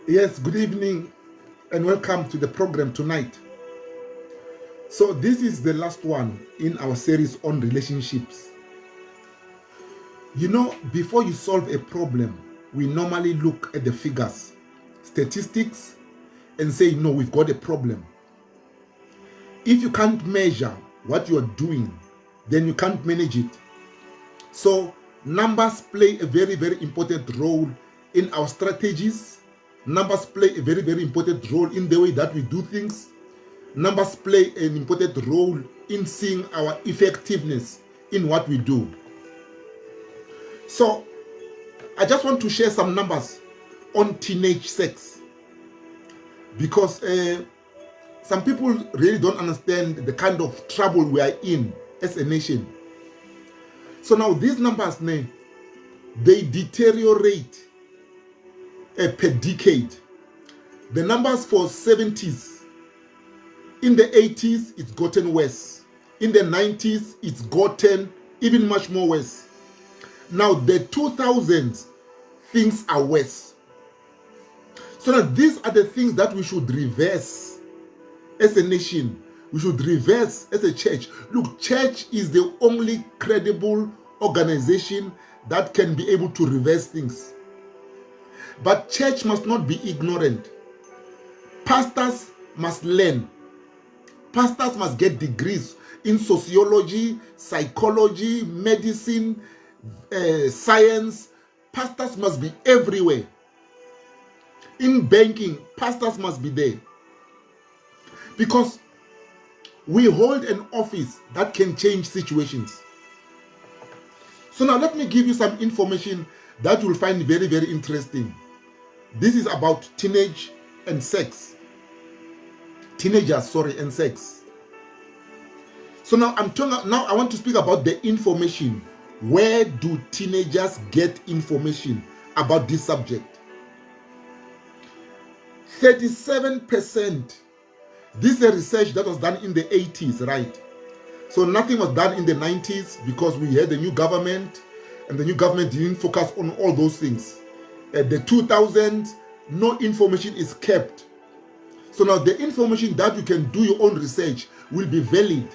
Yes, good evening and welcome to the program tonight. So this is the last one in our series on relationships. You know, before you solve a problem, we normally look at the figures, statistics, and say, no, we've got a problem. If you can't measure what you are doing, then you can't manage it. So numbers play a very, very important role in our strategies. Numbers play a very, very important role in the way that we do things. Numbers play an important role in seeing our effectiveness in what we do. So I just want to share some numbers on teenage sex, because some people really don't understand the kind of trouble we are in as a nation. So now these numbers, they deteriorate per decade. The numbers for 70s, in the 80s, it's gotten worse. In the 90s, it's gotten even much more worse. Now, the 2000s, things are worse. So now these are the things that we should reverse as a nation. We should reverse as a church. Look, church is the only credible organization that can be able to reverse things. But church must not be ignorant. Pastors must learn. Pastors must get degrees in sociology, psychology, medicine, science. Pastors must be everywhere. In banking, pastors must be there. Because we hold an office that can change situations. So now let me give you some information that you will find very, very interesting. This is about teenage and sex. Teenagers, and sex. So now I want to speak about the information. Where do teenagers get information about this subject? 37%. This is a research that was done in the 80s, right? So nothing was done in the 90s because we had a new government, and the new government didn't focus on all those things. At the 2000s, no information is kept. So now the information that you can do your own research will be valid.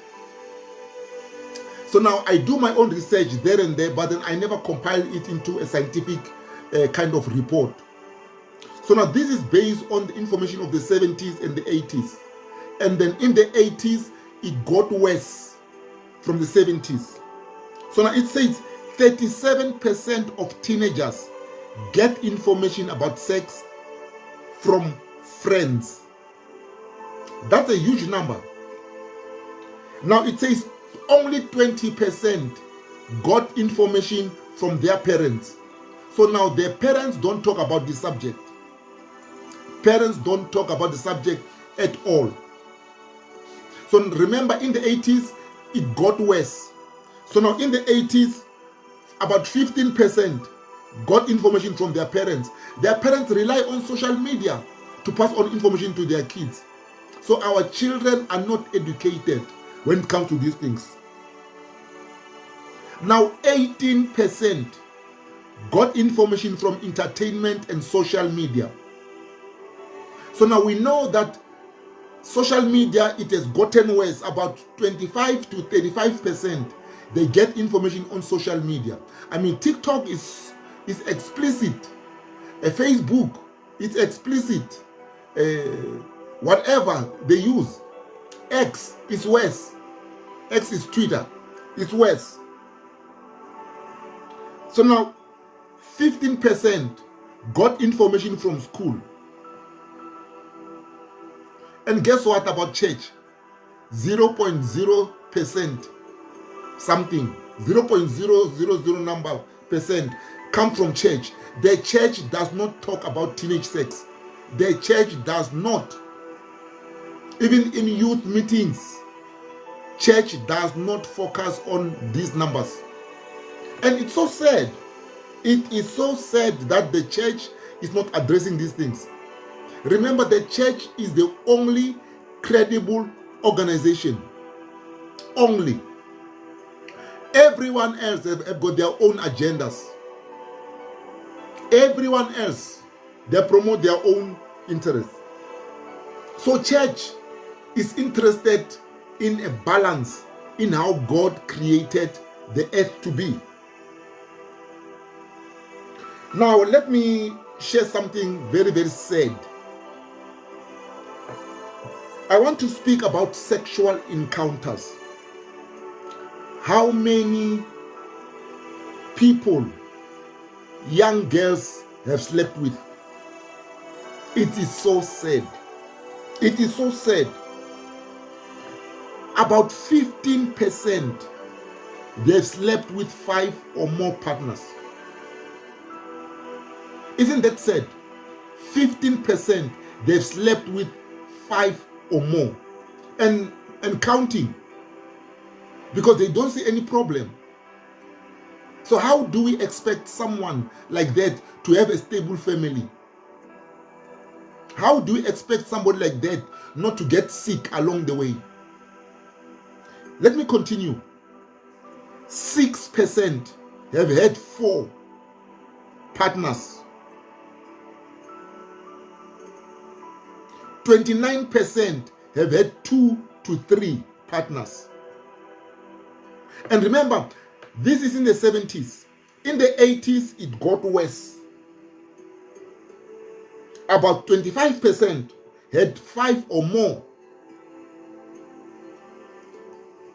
So now I do my own research there and there, but then I never compile it into a scientific kind of report. So now this is based on the information of the 70s and the 80s. And then in the 80s, it got worse from the 70s. So now it says 37% of teenagers get information about sex from friends. That's a huge number. Now it says only 20% got information from their parents. So now their parents don't talk about the subject. Parents don't talk about the subject at all. So remember, in the 80s, it got worse. So now in the 80s, about 15% got information from their parents. Their parents rely on social media to pass on information to their kids. So our children are not educated when it comes to these things. Now 18% got information from entertainment and social media. So now we know that social media, it has gotten worse. About 25 to 35% they get information on social media. I mean, TikTok is explicit. Facebook, it's explicit. Whatever they use. X is worse. X is Twitter. It's worse. So now, 15% got information from school. And guess what about church? 0.0% something, 0.000 number percent come from church. The church does not talk about teenage sex. The church does not. Even in youth meetings, church does not focus on these numbers. And it's so sad. It is so sad that the church is not addressing these things. Remember, the church is the only credible organization. Only. Everyone else have got their own agendas. Everyone else, they promote their own interests. So church is interested in a balance in how God created the earth to be. Now, let me share something very, very sad. I want to speak about sexual encounters. How many people, young girls, have slept with? It is so sad. It is so sad. About 15% they've slept with 5 or more partners. Isn't that sad? 15% they've slept with 5 or more. And counting. Because they don't see any problem. So how do we expect someone like that to have a stable family? How do we expect somebody like that not to get sick along the way? Let me continue. 6% have had 4 partners. 29% have had 2 to 3 partners. And remember, this is in the 70s. In the 80s, it got worse. About 25% had 5 or more.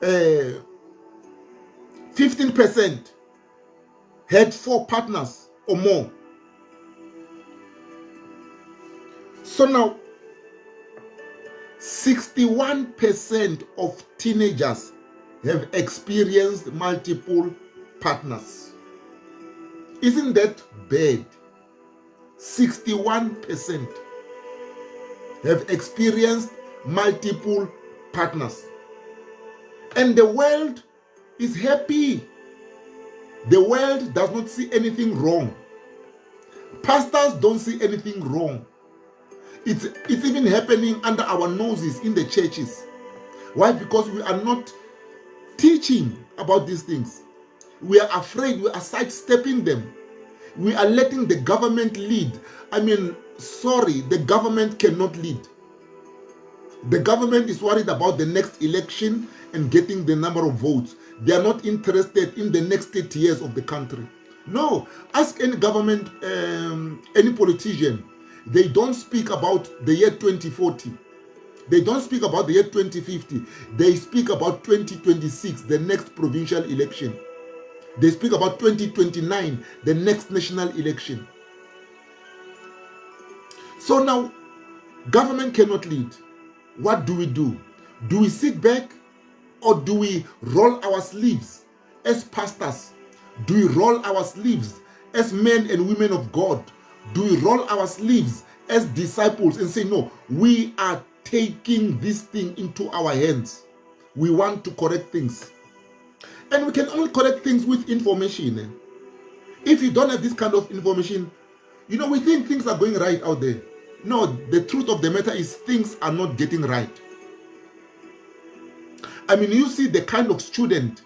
15% had 4 partners or more. So now, 61% of teenagers have experienced multiple partners. Isn't that bad? 61% have experienced multiple partners. And the world is happy. The world does not see anything wrong. Pastors don't see anything wrong. It's even happening under our noses in the churches. Why? Because we are not teaching about these things. We are afraid, we are sidestepping them. We are letting the government lead. I mean, sorry, the government cannot lead. The government is worried about the next election and getting the number of votes. They are not interested in the next 30 years of the country. No, ask any government, any politician. They don't speak about the year 2040. They don't speak about the year 2050. They speak about 2026, the next provincial election. They speak about 2029, the next national election. So now, government cannot lead. What do? Do we sit back, or do we roll our sleeves as pastors? Do we roll our sleeves as men and women of God? Do we roll our sleeves as disciples and say, no, we are taking this thing into our hands. We want to correct things. And we can only correct things with information. If you don't have this kind of information, we think things are going right out there. No, the truth of the matter is things are not getting right. I mean, you see the kind of student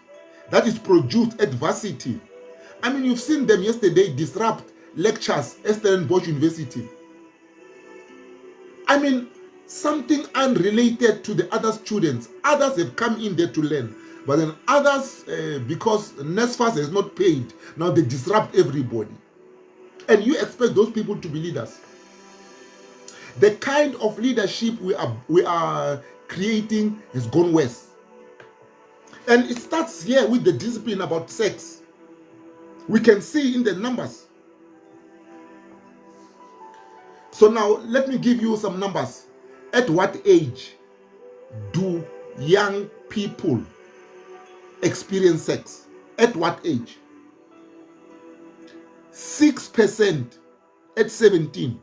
that is produced at varsity. I mean, you've seen them yesterday disrupt lectures at Stellenbosch University. I mean, something unrelated to the other students. Others have come in there to learn. But then others, because NSFAS has not paid, now they disrupt everybody. And you expect those people to be leaders. The kind of leadership we are creating has gone worse. And it starts here with the discipline about sex. We can see in the numbers. So now let me give you some numbers. At what age do young people experience sex? At what age? 6% at 17.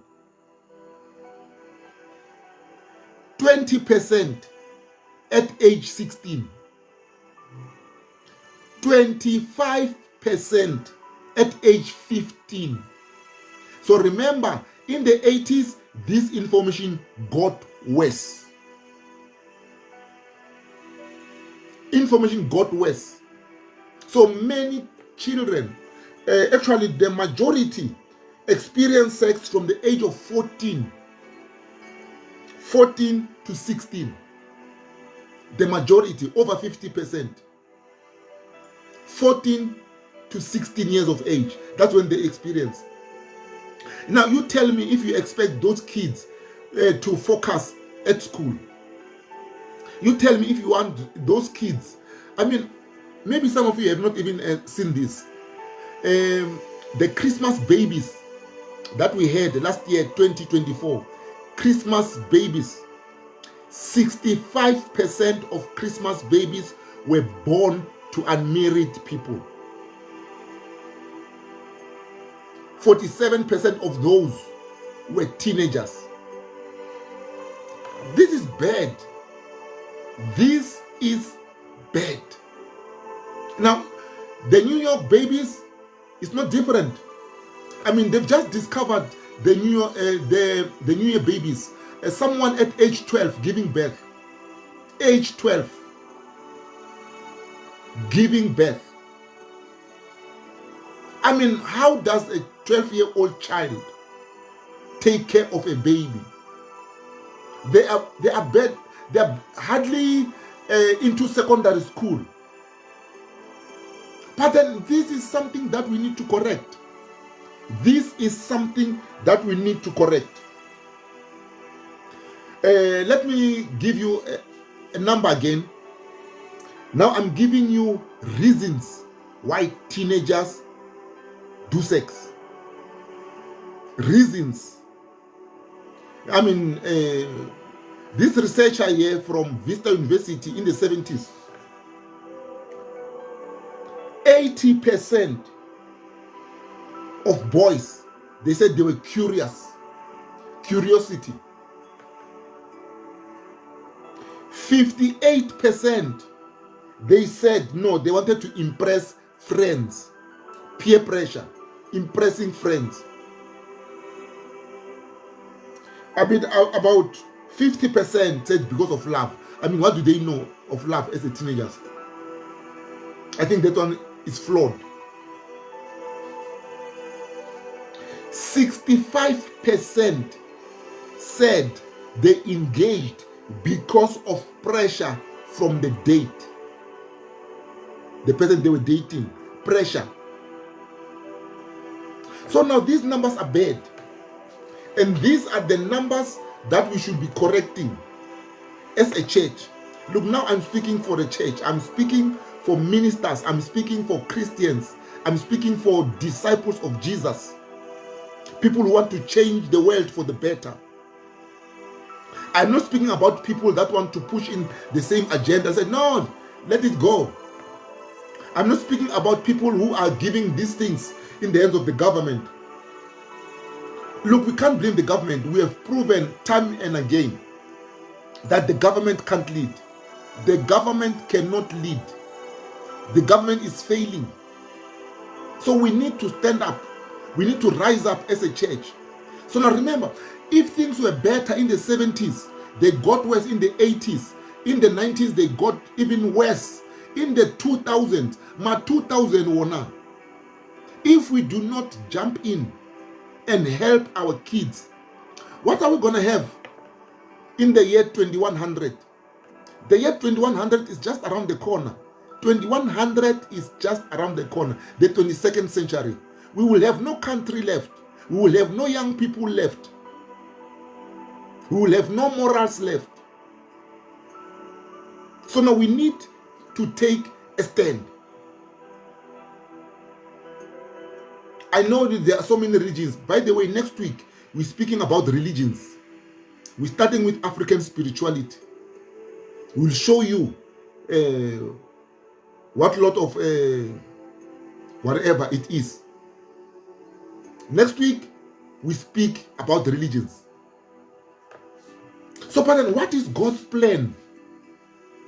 20% at age 16. 25% at age 15. So remember, in the 80s, this information got worse. Information got worse. So many children, actually the majority, experience sex from the age of 14 to 16. The majority, over 50%. 14 to 16 years of age. That's when they experience. Now you tell me if you expect those kids to focus at school. You tell me if you want those kids. I mean, maybe some of you have not even seen this. The Christmas babies that we had last year, 2024. Christmas babies. 65% of Christmas babies were born to unmarried people. 47% of those were teenagers. This is bad. This is bad. Now, the New York babies is not different. I mean, they've just discovered the New Year babies. Someone at age 12 giving birth. Age 12. Giving birth. I mean, how does a 12-year-old child take care of a baby? They are bad. They are hardly into secondary school. But then this is something that we need to correct. This is something that we need to correct. Let me give you a number again. Now I'm giving you reasons why teenagers do sex. Reasons. I mean, this researcher here from Vista University in the 70s, 80% of boys, they said they were curious. Curiosity. 58%, they said no, they wanted to impress friends. Peer pressure. Impressing friends. I mean, about 50% said because of love. I mean, what do they know of love as a teenagers? I think that one is flawed. 65% said they engaged because of pressure from the date. The person they were dating. Pressure. So now these numbers are bad. And these are the numbers that we should be correcting as a church. Look, now I'm speaking for the church. I'm speaking for ministers. I'm speaking for Christians. I'm speaking for disciples of Jesus. People who want to change the world for the better. I'm not speaking about people that want to push in the same agenda. I said, no, let it go. I'm not speaking about people who are giving these things in the hands of the government. Look, we can't blame the government. We have proven time and again that the government can't lead. The government cannot lead. The government is failing. So we need to stand up. We need to rise up as a church. So now remember, if things were better in the 70s, they got worse in the 80s. In the 90s, they got even worse. In the 2000s, my 2000 wona. If we do not jump in and help our kids, what are we going to have in the year 2100? The year 2100 is just around the corner. 2100 is just around the corner. The 22nd century. We will have no country left. We will have no young people left. We will have no morals left. So now we need to take a stand. I know that there are so many religions. By the way, next week we're speaking about religions. We're starting with African spirituality. We'll show you what lot of whatever it is. Next week we speak about religions. So, pardon, what is God's plan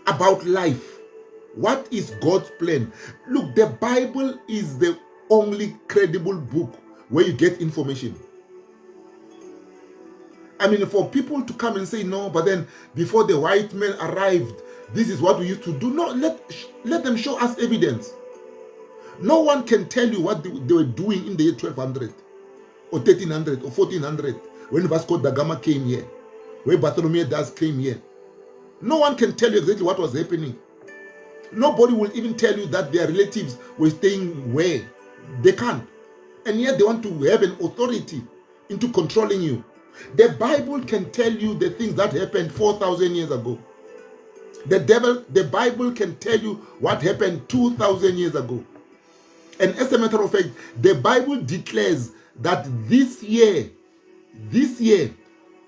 about life? What is God's plan? Look, the Bible is the only credible book where you get information. I mean, for people to come and say, no, but then before the white men arrived, this is what we used to do. No, let them show us evidence. No one can tell you what they were doing in the year 1200 or 1300 or 1400 when Vasco da Gama came here, when Bartholomew Dias came here. No one can tell you exactly what was happening. Nobody will even tell you that their relatives were staying where. They can't. And yet they want to have an authority into controlling you. The Bible can tell you the things that happened 4,000 years ago. The Bible can tell you what happened 2,000 years ago. And as a matter of fact, the Bible declares that this year,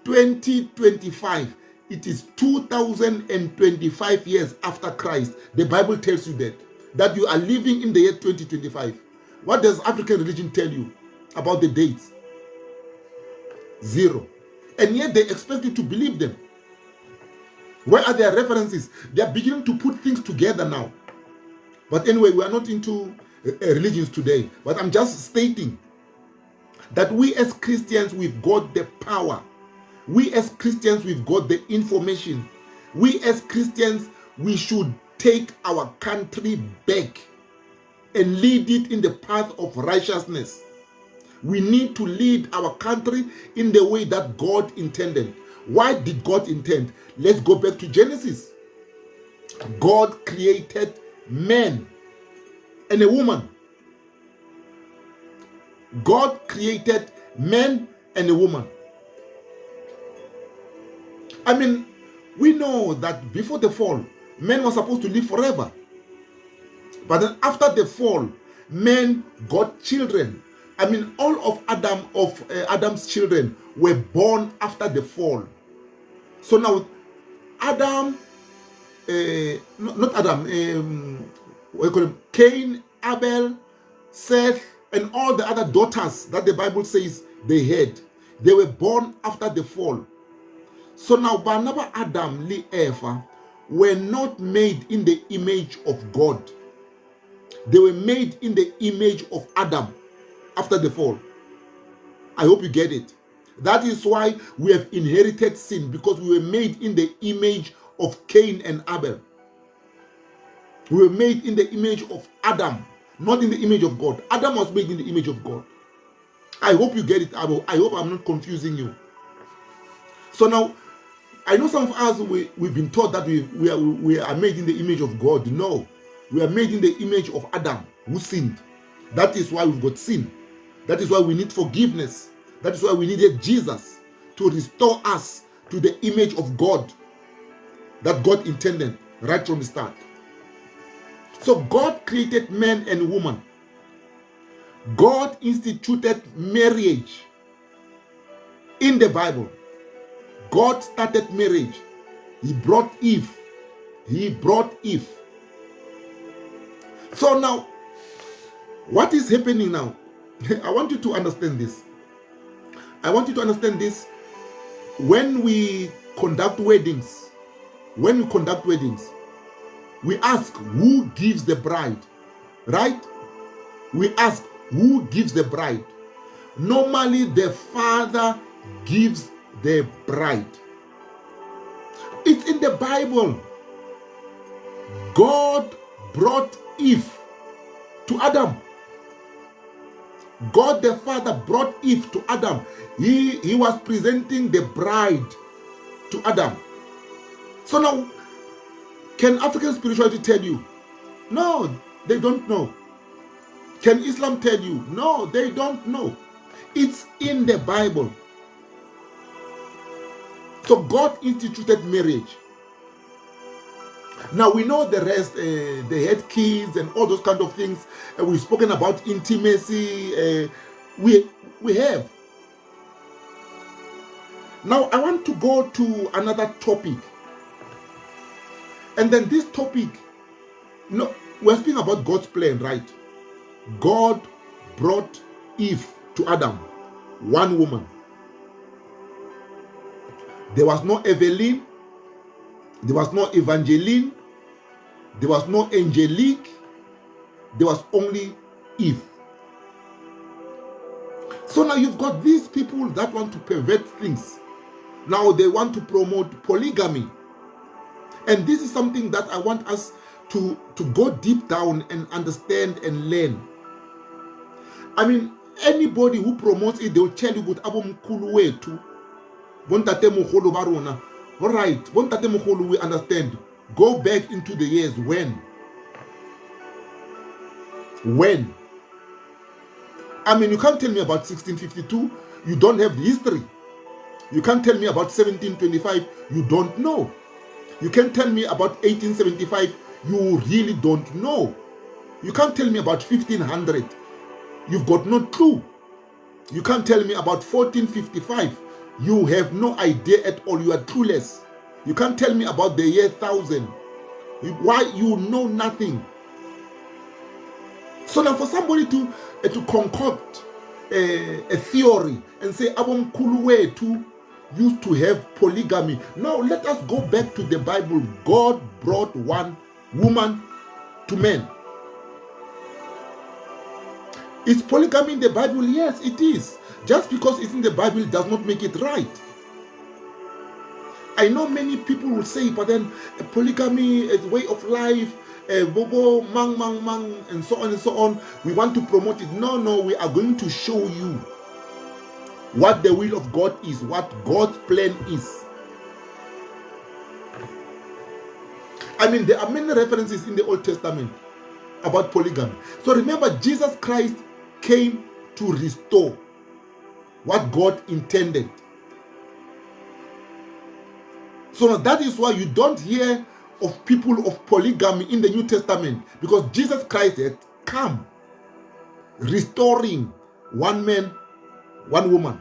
2025, it is 2025 years after Christ. The Bible tells you that you are living in the year 2025. What does African religion tell you about the dates? 0. And yet they expect you to believe them. Where are their references? They are beginning to put things together now. But anyway, we are not into religions today. But I'm just stating that we as Christians, we've got the power. We as Christians, we've got the information. We as Christians, we should take our country back and lead it in the path of righteousness. We need to lead our country in the way that God intended. Why did God intend? Let's go back to Genesis. God created man and a woman. God created man and a woman. I mean, we know that before the fall, men were supposed to live forever. But then after the fall, men got children. I mean, all of Adam's children were born after the fall. So now, Cain, Abel, Seth, and all the other daughters that the Bible says they had, they were born after the fall. So now, Barnaba, Adam, Lee, Eva were not made in the image of God. They were made in the image of Adam after the fall. I hope you get it. That is why we have inherited sin, because we were made in the image of Cain and Abel. We were made in the image of Adam, not in the image of God. Adam was made in the image of God. I hope you get it. I hope I'm not confusing you. So now, I know some of us, we've been taught that we are made in the image of God. No, we are made in the image of Adam, who sinned. That is why we've got sin. That is why we need forgiveness. That is why we needed Jesus to restore us to the image of God that God intended right from the start. So God created man and woman. God instituted marriage in the Bible. God started marriage. He brought Eve. So now, what is happening now? I want you to understand this. When we conduct weddings, we ask who gives the bride, right? We ask who gives the bride. Normally, the father gives the bride. It's in the Bible. God brought Eve to Adam. God the Father brought Eve to Adam. He was presenting the bride to Adam. So now, can African spirituality tell you? No, they don't know. Can Islam tell you? No, they don't know. It's in the Bible. So God instituted marriage. Now we know the rest. They had kids and all those kind of things. We've spoken about intimacy. We have. Now I want to go to another topic. And then this topic, we're speaking about God's plan, right? God brought Eve to Adam, one woman. There was no Evelyn, there was no Evangeline, there was no Angelique, there was only Eve. So now you've got these people that want to pervert things. Now they want to promote polygamy. And this is something that I want us to go deep down and understand and learn. I mean, anybody who promotes it, they'll tell you good abomkhulu wethu bontate mogolo ba rona. All right, bontate mogolo, we understand. Go back into the years when I mean, you can't tell me about 1652, you don't have the history. You can't tell me about 1725, you don't know. You can't tell me about 1875, you really don't know. You can't tell me about 1500, you've got no clue. You can't tell me about 1455, you have no idea at all, you are clueless. You can't tell me about the year 1000. Why? You know nothing. So now for somebody to concoct a theory and say abomkhulu wethu used to have polygamy. No, let us go back to the Bible. God brought one woman to men. Is polygamy in the Bible? Yes, it is. Just because it's in the Bible does not make it right. I know many people will say, but then polygamy is a way of life, bobo, mang, and so on and so on. We want to promote it. No, we are going to show you what the will of God is, what God's plan is. I mean, there are many references in the Old Testament about polygamy. So remember, Jesus Christ came to restore what God intended. So that is why you don't hear of people of polygamy in the New Testament, because Jesus Christ had come restoring one man, one woman.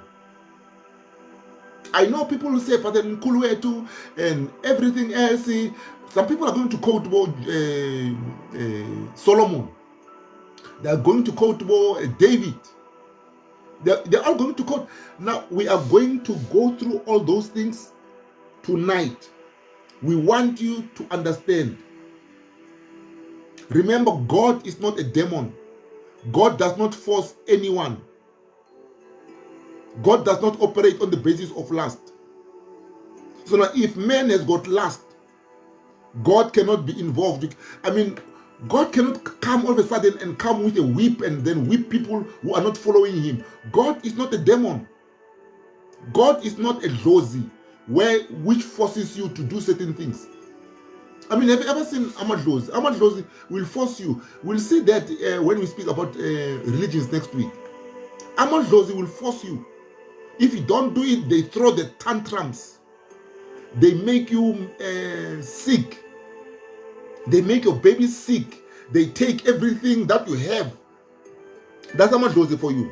I know people will say, but then Kuluetu and everything else. Some people are going to quote Solomon. They are going to quote David. They're all going to quote. Now we are going to go through all those things tonight. We want you to understand. Remember, God is not a demon. God does not force anyone. God does not operate on the basis of lust. So now if man has got lust, God cannot be involved. I mean, God cannot come all of a sudden and come with a whip and then whip people who are not following him. God is not a demon. God is not a lozi which forces you to do certain things. I mean, have you ever seen Amadlozi? Amadlozi will force you. We'll see that when we speak about religions next week. Amadlozi will force you. If you don't do it, they throw the tantrums. They make you sick. They make your baby sick. They take everything that you have. That's Amadlozi for you.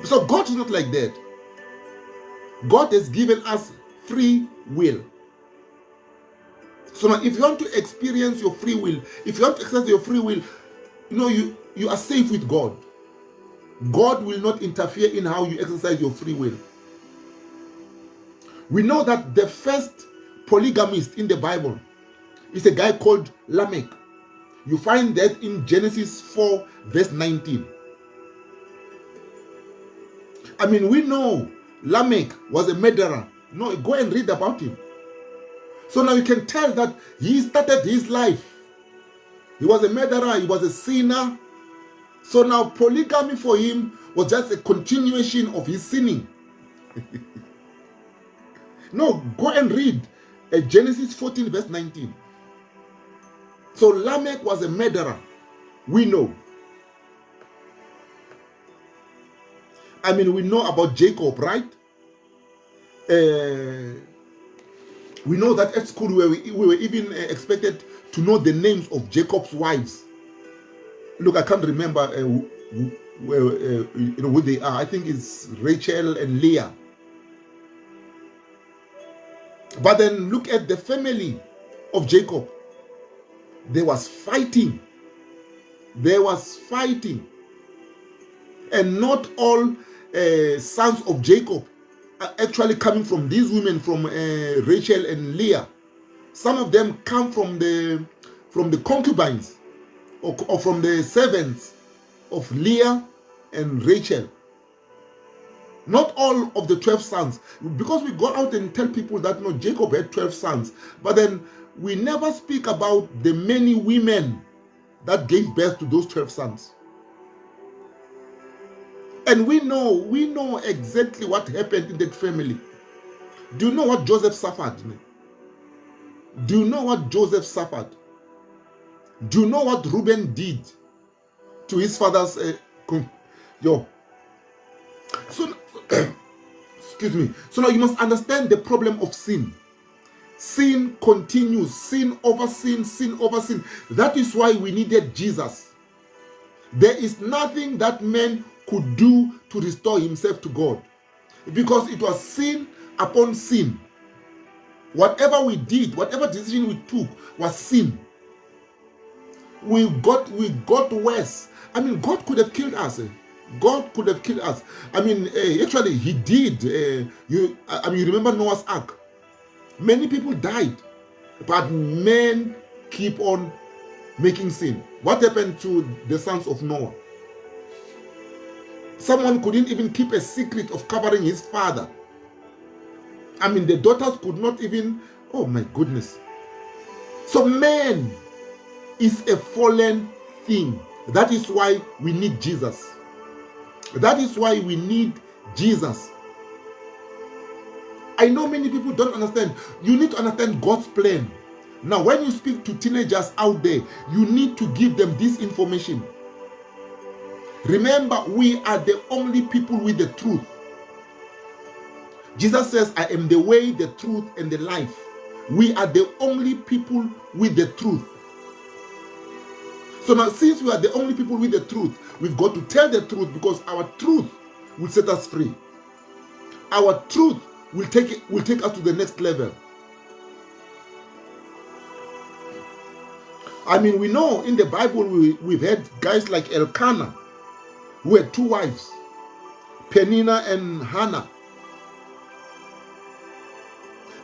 So God is not like that. God has given us free will. So now if you want to experience your free will, if you want to exercise your free will, you are safe with God. God will not interfere in how you exercise your free will. We know that the first polygamist in the Bible is a guy called Lamech. You find that in Genesis 4 verse 19. I mean, we know Lamech was a murderer. No, go and read about him. So now you can tell that he started his life. He was a murderer, he was a sinner. So now polygamy for him was just a continuation of his sinning. No, go and read Genesis 14 verse 19. So Lamech was a murderer. We know. I mean, we know about Jacob, right? We know that at school we were even expected to know the names of Jacob's wives. Look, I can't remember who they are. I think it's Rachel and Leah. But then look at the family of Jacob. There was fighting. There was fighting. And not all sons of Jacob are actually coming from these women, from Rachel and Leah. Some of them come from the concubines or from the servants of Leah and Rachel. Not all of the 12 sons, because we go out and tell people that no, Jacob had 12 sons, but then we never speak about the many women that gave birth to those 12 sons. And we know exactly what happened in that family. Do you know what Joseph suffered? Do you know what Joseph suffered? Do you know what Reuben did to his father's So, excuse me. So now you must understand the problem of sin. Sin continues, sin over sin, sin over sin. That is why we needed Jesus. There is nothing that man could do to restore himself to God, because it was sin upon sin. Whatever we did, whatever decision we took was sin. We got worse. I mean, God could have killed us. God could have killed us. I mean, actually, He did. You remember Noah's Ark? Many people died, but men keep on making sin. What happened to the sons of Noah? Someone couldn't even keep a secret of covering his father. I mean, the daughters could not even. Oh my goodness. So man is a fallen thing. That is why we need Jesus. That is why we need Jesus. I know many people don't understand. You need to understand God's plan. Now, when you speak to teenagers out there, you need to give them this information. Remember, we are the only people with the truth. Jesus says, I am the way, the truth, and the life. We are the only people with the truth. So now, since we are the only people with the truth, we've got to tell the truth, because our truth will set us free. Our truth will take us to the next level. I mean, we know in the Bible we've had guys like Elkanah, who had two wives, Peninnah and Hannah.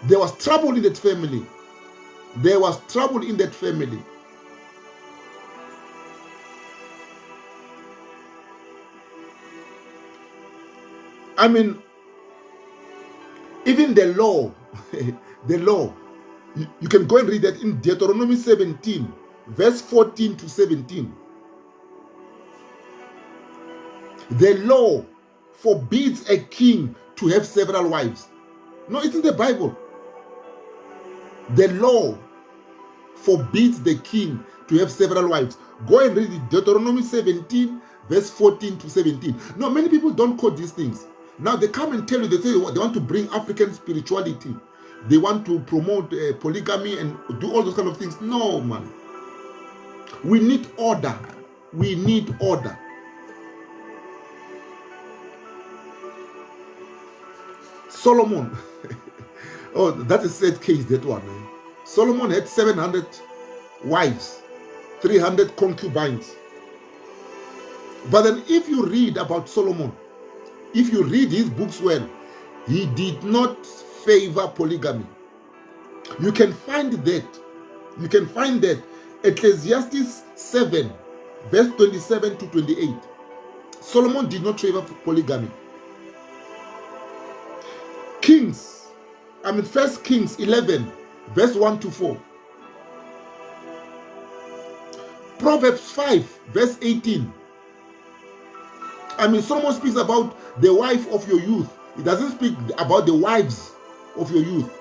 There was trouble in that family. There was trouble in that family. I mean, even the law, the law, you can go and read that in Deuteronomy 17, verse 14 to 17. The law forbids a king to have several wives. No, it's in the Bible. The law forbids the king to have several wives. Go and read it, Deuteronomy 17, verse 14 to 17. No, many people don't quote these things. Now they come and tell you, they say they want to bring African spirituality. They want to promote polygamy and do all those kind of things. No, man. We need order. We need order. Solomon. Oh, that is a sad case, that one. Solomon had 700 wives, 300 concubines. But then if you read about Solomon, if you read his books well, he did not favor polygamy. You can find that. You can find that. Ecclesiastes 7, verse 27 to 28. Solomon did not favor polygamy. First Kings 11, verse 1 to 4. Proverbs 5, verse 18. Solomon speaks about the wife of your youth. He doesn't speak about the wives of your youth.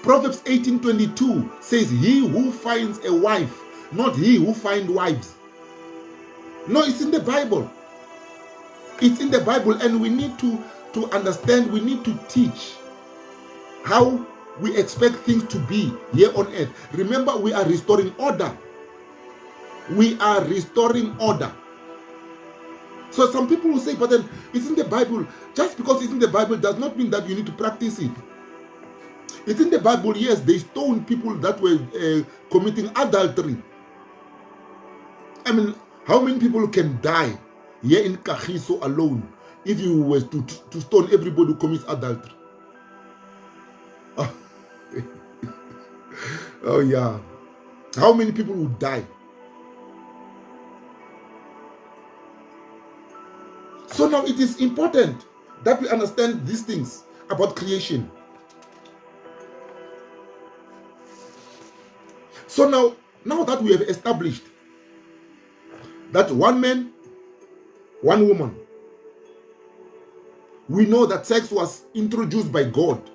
Proverbs 18:22 says, he who finds a wife, not he who finds wives. No, it's in the Bible. It's in the Bible, and we need to to understand, we need to teach how we expect things to be here on earth. Remember, we are restoring order. We are restoring order. So some people will say, but then it's in the Bible. Just because it's in the Bible does not mean that you need to practice it. It's in the Bible, yes, they stoned people that were committing adultery. I mean, how many people can die here in Kagiso alone if you were to stone everybody who commits adultery? Oh, oh yeah. How many people would die? So now it is important that we understand these things about creation. So now that we have established that one man, one woman, we know that sex was introduced by God.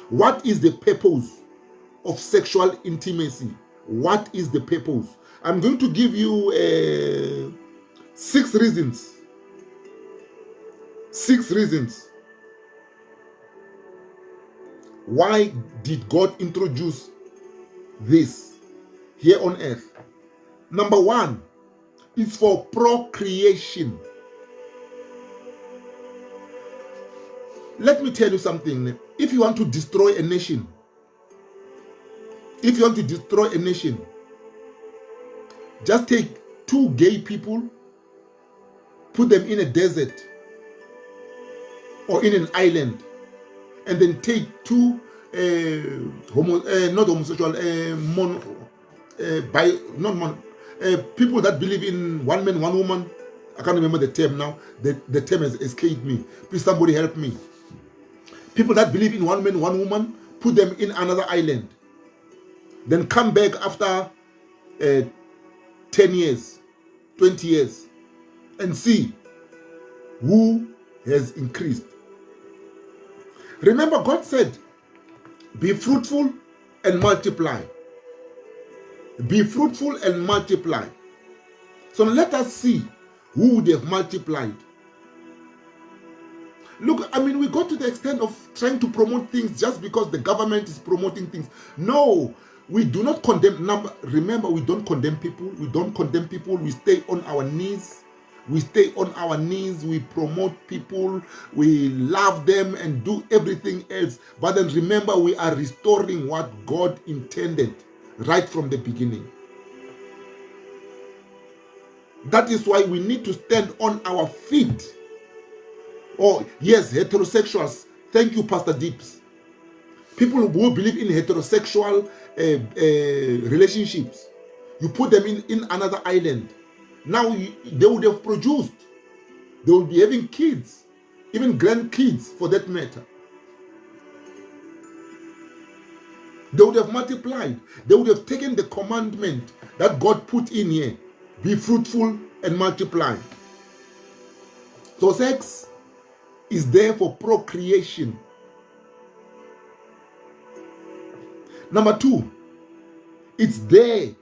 What is the purpose of sexual intimacy? What is the purpose? I'm going to give you 6 reasons. 6 reasons. Why did God introduce this here on earth? Number 1 is for procreation. Let me tell you something. If you want to destroy a nation, just take 2 gay people, put them in a desert or in an island, and then take 2 not homosexual, people that believe in one man, one woman. I can't remember the term now. The term has escaped me. Please, somebody help me. People that believe in one man, one woman, put them in another island. Then come back after 10 years, 20 years, and see who has increased. Remember, God said, be fruitful and multiply. Be fruitful and multiply. So let us see who would have multiplied. Look, I mean, we go to the extent of trying to promote things just because the government is promoting things. No, we do not condemn. Remember, we don't condemn people. We don't condemn people. We stay on our knees. We stay on our knees. We promote people. We love them and do everything else. But then remember, we are restoring what God intended right from the beginning. That is why we need to stand on our feet. Oh, yes, heterosexuals. Thank you, Pastor Dips. People who believe in heterosexual relationships, you put them in another island. Now they would have produced. They will be having kids, even grandkids for that matter. They would have multiplied. They would have taken the commandment that God put in here. Be fruitful and multiply. So sex is there for procreation. Number 2, it's there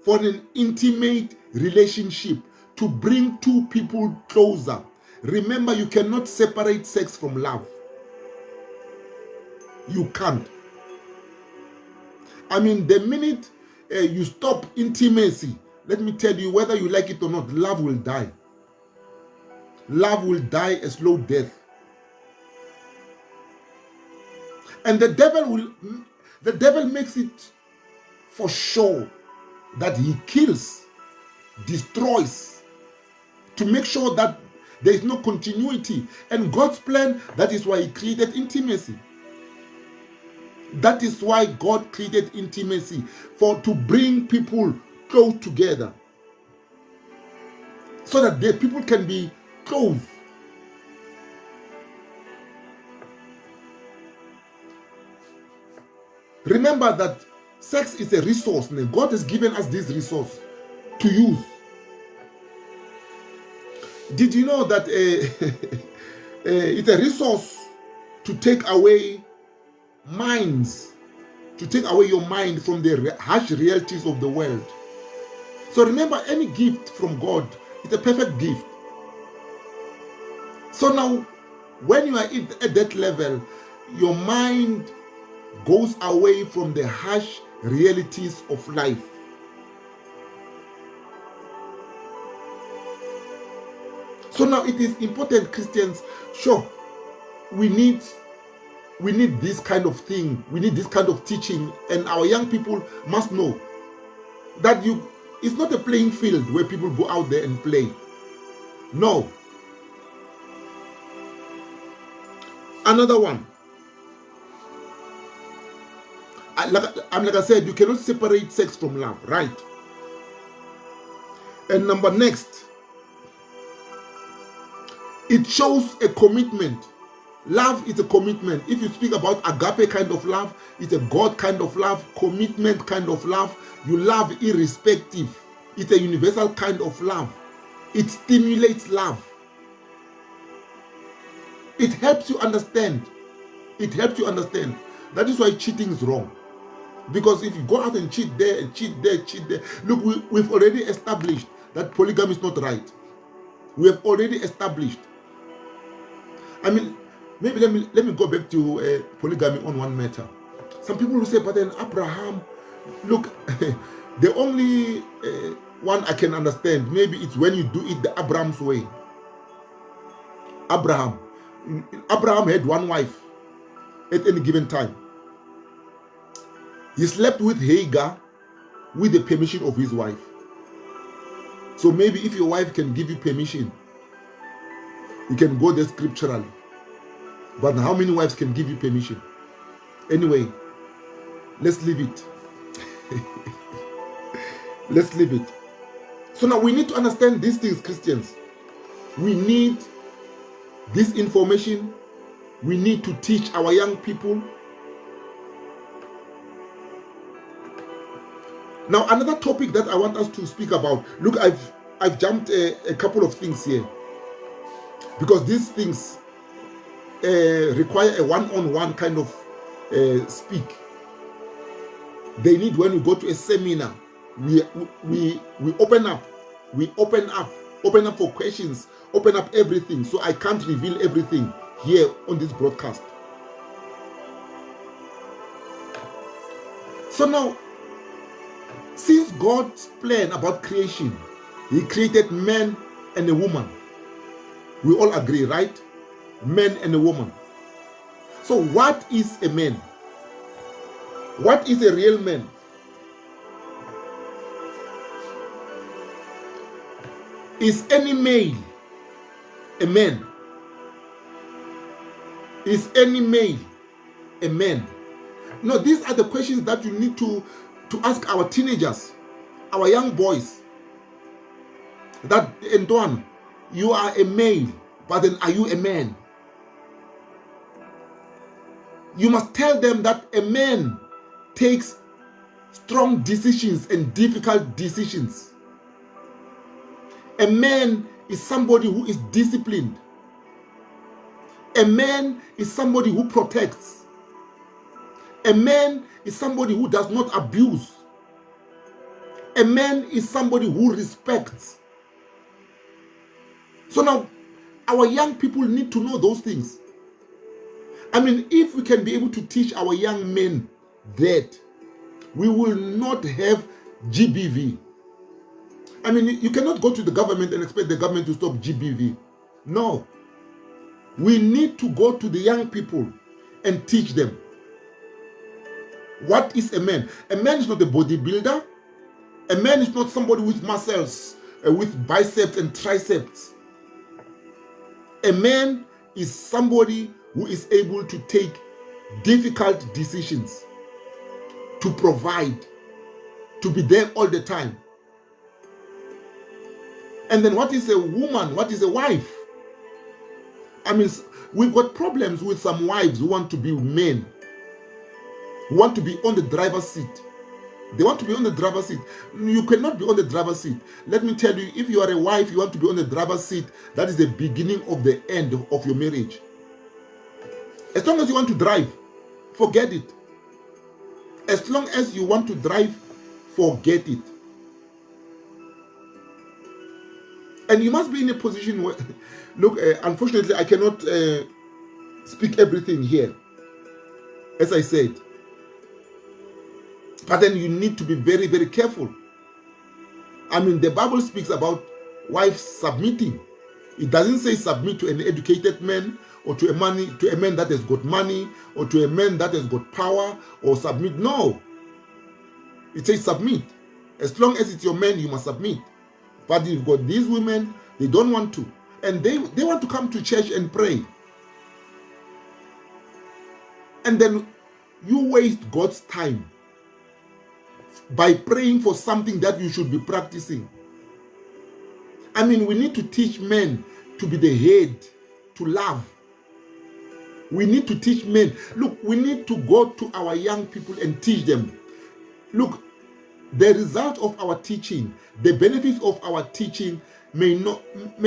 for an intimate relationship, to bring 2 people closer. Remember, you cannot separate sex from love. You can't. I mean, the minute you stop intimacy, let me tell you, whether you like it or not, love will die. Love will die a slow death. And the devil makes it for sure that he kills, destroys, to make sure that there is no continuity. And God's plan, that is why he created intimacy. That is why God created intimacy, to bring people close together, so that the people can be close. Remember that sex is a resource. God has given us this resource to use. Did you know that it's a resource to take away minds, to take away your mind from the harsh realities of the world? So remember, any gift from God is a perfect gift. So now, when you are at that level, your mind goes away from the harsh realities of life. So now it is important, Christians, sure, we need this kind of thing, we need this kind of teaching, and our young people must know that it's not a playing field where people go out there and play. No. Another one. Like I said, you cannot separate sex from love, right? And next, it shows a commitment. Love is a commitment. If you speak about agape kind of love, it's a God kind of love, commitment kind of love. You love irrespective. It's a universal kind of love. It stimulates love. It helps you understand. It helps you understand. That is why cheating is wrong. Because if you go out and cheat there and cheat there, look, we've already established that polygamy is not right. We have already established. I mean, maybe let me go back to polygamy on one matter. Some people will say, but then Abraham, look, the only one I can understand, maybe it's when you do it the Abraham's way. Abraham had one wife at any given time. He slept with Hagar with the permission of his wife. So maybe if your wife can give you permission, you can go there scripturally. But how many wives can give you permission? Anyway, let's leave it. Let's leave it. So now we need to understand these things, Christians. We need this information. We need to teach our young people. Now, another topic that I want us to speak about. Look, I've jumped a couple of things here, because these things require a one-on-one kind of speak. They need, when we go to a seminar, we open up, open up for questions, open up everything. So I can't reveal everything here on this broadcast. So now, since God's plan about creation, He created man and a woman. We all agree, right? Man and a woman. So what is a man? What is a real man? Is any male a man? Is any male a man? No, these are the questions that you need to ask our teenagers, our young boys. That, Antoine, you are a male, but then are you a man? You must tell them that a man takes strong decisions and difficult decisions. A man is somebody who is disciplined. A man is somebody who protects. A man is somebody who does not abuse. A man is somebody who respects. So now, our young people need to know those things. I mean, if we can be able to teach our young men that, we will not have GBV. I mean, you cannot go to the government and expect the government to stop GBV. No. We need to go to the young people and teach them. What is a man? A man is not a bodybuilder. A man is not somebody with muscles, with biceps and triceps. A man is somebody who is able to take difficult decisions, to provide, to be there all the time. And then what is a woman? What is a wife? I mean, we've got problems with some wives who want to be men, who want to be on the driver's seat. They want to be on the driver's seat. You cannot be on the driver's seat. Let me tell you, if you are a wife, you want to be on the driver's seat, that is the beginning of the end of your marriage. As long as you want to drive, forget it. As long as you want to drive, forget it. And you must be in a position Look, unfortunately, I cannot speak everything here, as I said. But then you need to be very, very careful. I mean, the Bible speaks about wives submitting. It doesn't say submit to an educated man, or to a man that has got money, or to a man that has got power, or submit. No. It says submit. As long as it's your man, you must submit. But you've got these women, they don't want to. And they want to come to church and pray. And then you waste God's time by praying for something that you should be practicing. I mean, we need to teach men to be the head, to love. We need to teach men. Look, we need to go to our young people and teach them. Look, the result of our teaching, the benefits of our teaching may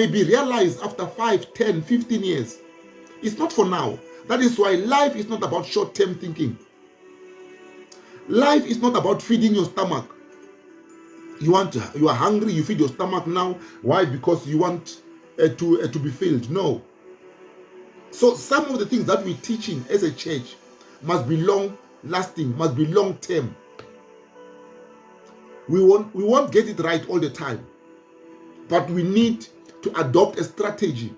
be realized after 5, 10, 15 years. It's not for now. That is why life is not about short-term thinking. Life is not about feeding your stomach. You are hungry, you feed your stomach now. Why? Because you want to be filled. No. So some of the things that we're teaching as a church must be long-lasting, must be long-term. We won't get it right all the time, but we need to adopt a strategy.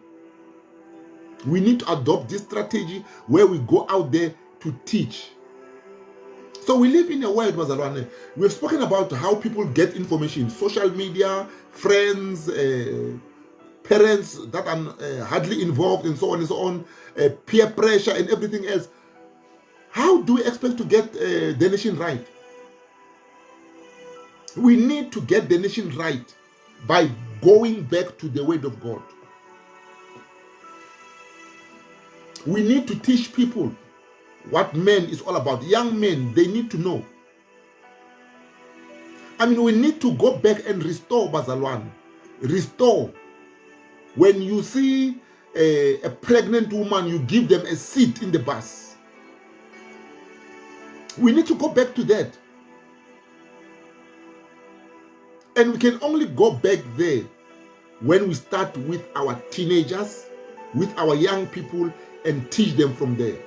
We need to adopt this strategy where we go out there to teach. So we live in a world, Bazalwane. We've spoken about how people get information, social media, friends, parents that are hardly involved, and so on and so on, peer pressure and everything else. How do we expect to get the nation right? We need to get the nation right by going back to the word of God. We need to teach people what men is all about. Young men, they need to know. I mean, we need to go back and restore, Bazalwane. Restore. When you see a pregnant woman, you give them a seat in the bus. We need to go back to that. And we can only go back there when we start with our teenagers, with our young people, and teach them from there.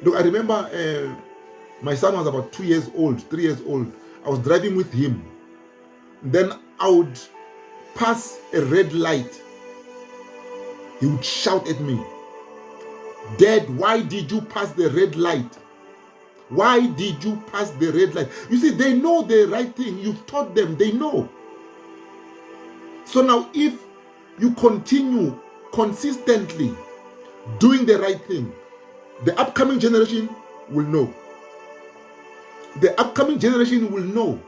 Look, I remember my son was about 2 years old, 3 years old. I was driving with him. Then I would pass a red light. He would shout at me, "Dad, why did you pass the red light? Why did you pass the red light?" You see, they know the right thing. You've taught them, they know. So now if you continue consistently doing the right thing, the upcoming generation will know. The upcoming generation will know.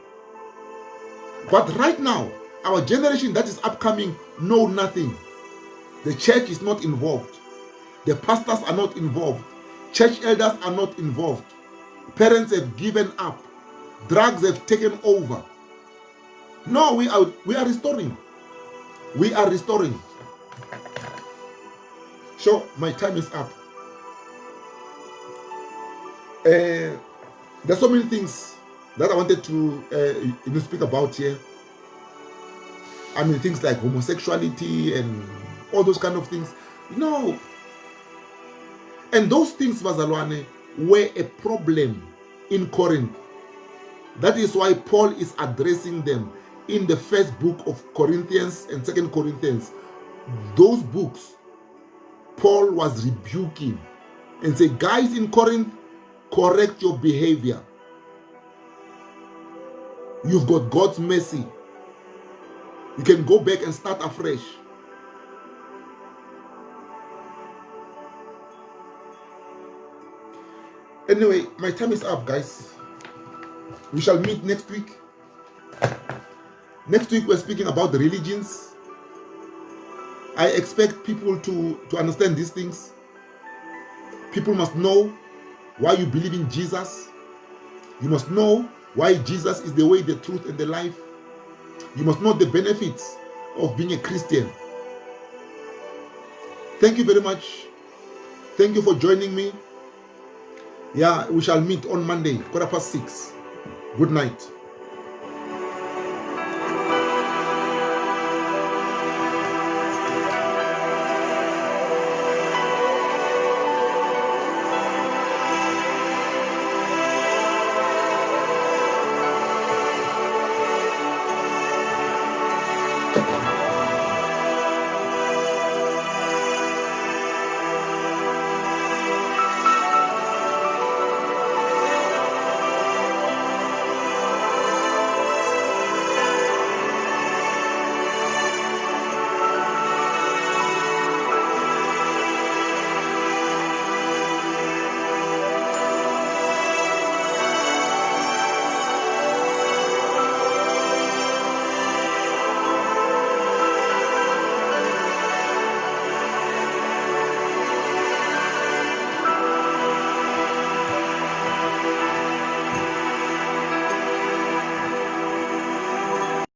But right now, our generation that is upcoming know nothing. The church is not involved. The pastors are not involved. Church elders are not involved. Parents have given up. Drugs have taken over. No, we are restoring. We are restoring. So my time is up. There's so many things that I wanted to speak about here. I mean, things like homosexuality and all those kind of things. No. And those things, Bazalwane, were a problem in Corinth. That is why Paul is addressing them in the first book of Corinthians and 2 Corinthians. Those books, Paul was rebuking and say, guys in Corinth, correct your behavior. You've got God's mercy. You can go back and start afresh. Anyway, my time is up, guys. We shall meet next week. Next week, we're speaking about the religions. I expect people to understand these things. People must know why you believe in Jesus. You must know why Jesus is the way, the truth, and the life. You must know the benefits of being a Christian. Thank you very much. Thank you for joining me. Yeah, we shall meet on Monday, 6:15. Good night.